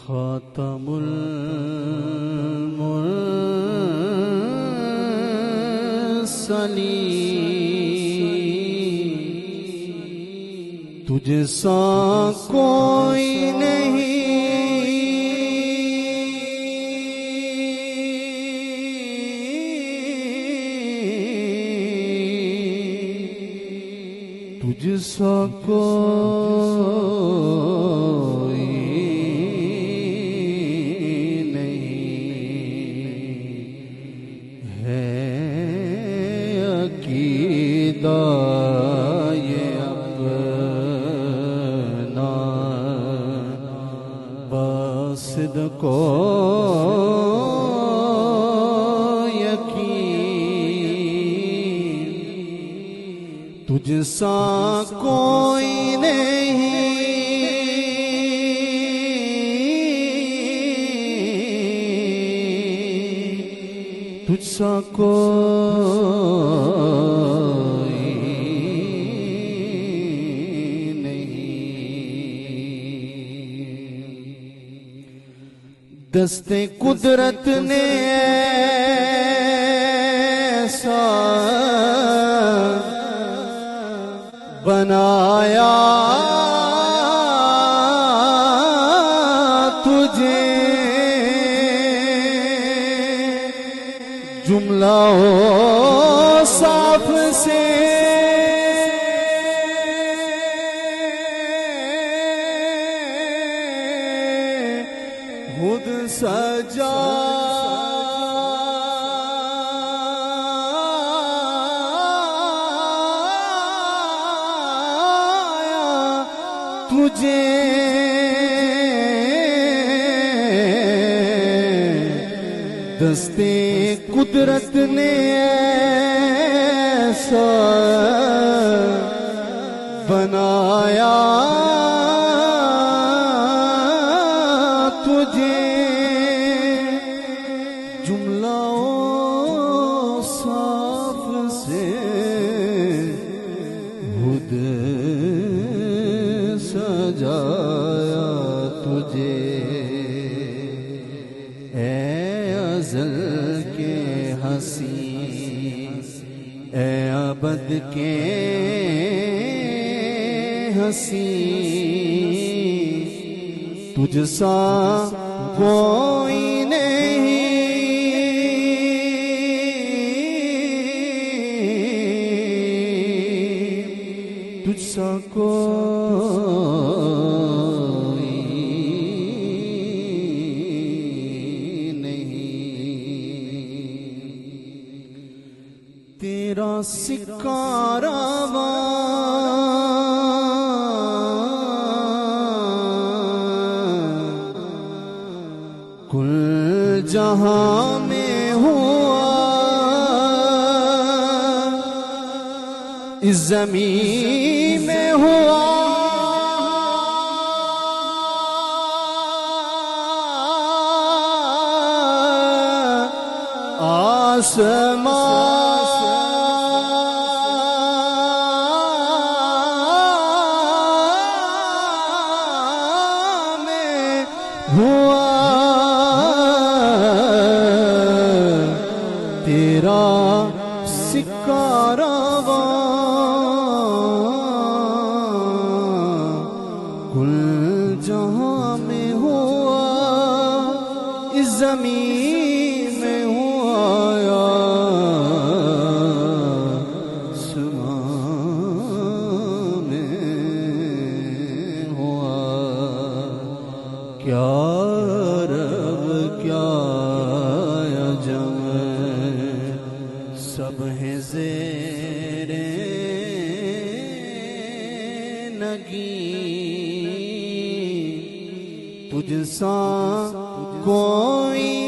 खातमुल मुरसलीन तुझसा कोई नहीं तुझसा कोई नहीं है अकीदा ये अपना बासिद को तुझसा कोई नहीं तुझसा कोई नहीं दस्ते कुदरत ने ऐसा बनाया तुझे जुमला साफ से खुद सजा तुझे दस्ते कुदरत ने ऐसा बनाया तुझे जुमलाओं साफ से खुद सजाया तुझे ए अज़ल के हसी ए अबद के हसी तुझसा कोई नहीं तुझसा कोई तेरा सिक्का रवा कुल जहां में हुआ इस ज़मीन में हुआ आसमान हुआ तेरा सिक्का रवा कुल जहां में हुआ इस ज़मीन में हुआ आसमान में हुआ क्या रब क्या अजम सब है ज़ेरे नगी तुझसा कोई